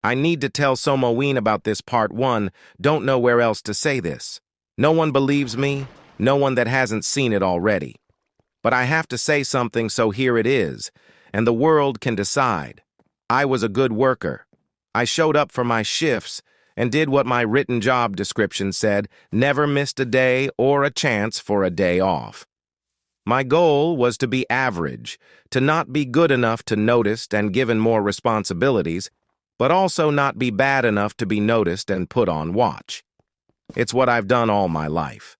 I need to tell Somoween about this part one, don't know where else to say this. No one believes me, no one that hasn't seen it already. But I have to say something, so here it is, and the world can decide. I was a good worker. I showed up for my shifts and did what my written job description said, never missed a day or a chance for a day off. My goal was to be average, to not be good enough to noticed and given more responsibilities, but also not be bad enough to be noticed and put on watch. It's what I've done all my life.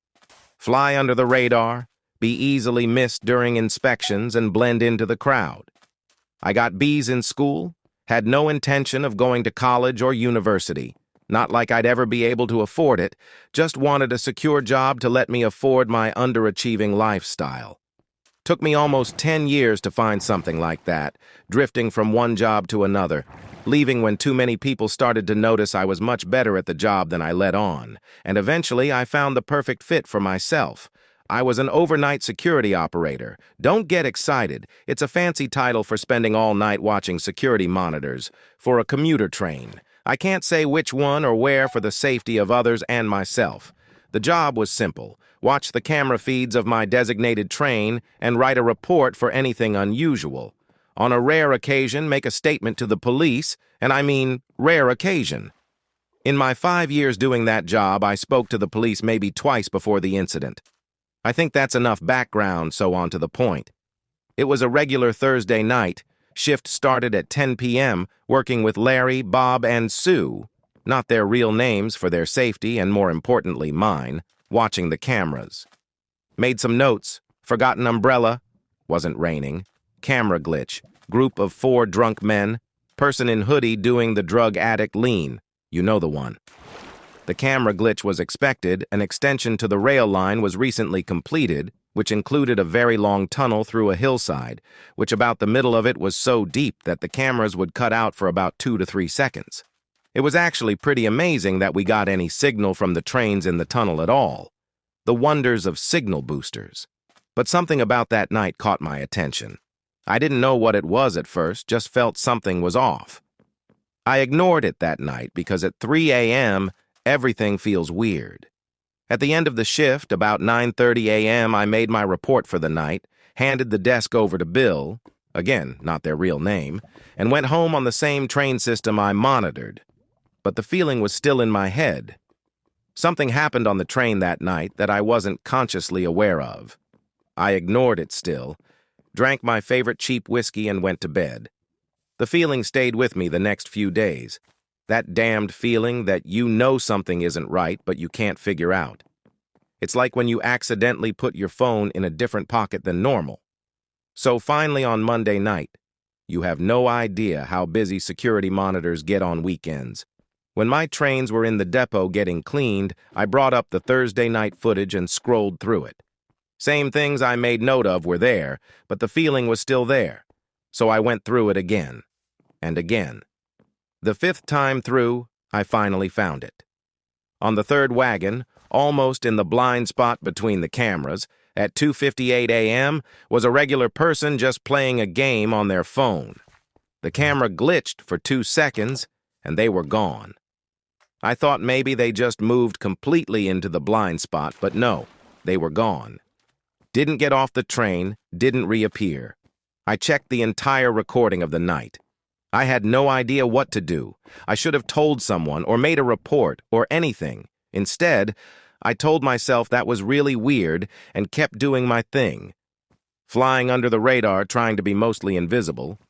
Fly under the radar, be easily missed during inspections, and blend into the crowd. I got B's in school, had no intention of going to college or university, not like I'd ever be able to afford it, just wanted a secure job to let me afford my underachieving lifestyle. Took me almost 10 years to find something like that, drifting from one job to another, leaving when too many people started to notice I was much better at the job than I let on, and eventually I found the perfect fit for myself. I was an overnight security operator. Don't get excited. It's a fancy title for spending all night watching security monitors for a commuter train. I can't say which one or where for the safety of others and myself. The job was simple. Watch the camera feeds of my designated train and write a report for anything unusual. On a rare occasion, make a statement to the police, and I mean rare occasion. In my 5 years doing that job, I spoke to the police maybe twice before the incident. I think that's enough background, so on to the point. It was a regular Thursday night. Shift started at 10 p.m., working with Larry, Bob, and Sue, not their real names for their safety and, more importantly, mine, watching the cameras. Made some notes. Forgotten umbrella. Wasn't raining. Camera glitch. Group of 4 drunk men. Person in hoodie doing the drug addict lean. You know the one. The camera glitch was expected. An extension to the rail line was recently completed, which included a very long tunnel through a hillside, which about the middle of it was so deep that the cameras would cut out for about 2 to 3 seconds. It was actually pretty amazing that we got any signal from the trains in the tunnel at all. The wonders of signal boosters. But something about that night caught my attention. I didn't know what it was at first, just felt something was off. I ignored it that night because at 3 a.m., everything feels weird. At the end of the shift, about 9:30 a.m., I made my report for the night, handed the desk over to Bill, again, not their real name, and went home on the same train system I monitored. But the feeling was still in my head. Something happened on the train that night that I wasn't consciously aware of. I ignored it still, drank my favorite cheap whiskey, and went to bed. The feeling stayed with me the next few days. That damned feeling that you know something isn't right, but you can't figure out. It's like when you accidentally put your phone in a different pocket than normal. So finally on Monday night, you have no idea how busy security monitors get on weekends. When my trains were in the depot getting cleaned, I brought up the Thursday night footage and scrolled through it. Same things I made note of were there, but the feeling was still there. So I went through it again, and again. The 5th time through, I finally found it. On the 3rd wagon, almost in the blind spot between the cameras, at 2:58 a.m., was a regular person just playing a game on their phone. The camera glitched for 2 seconds, and they were gone. I thought maybe they just moved completely into the blind spot, but no, they were gone. Didn't get off the train, didn't reappear. I checked the entire recording of the night. I had no idea what to do. I should have told someone or made a report or anything. Instead, I told myself that was really weird and kept doing my thing. Flying under the radar, trying to be mostly invisible,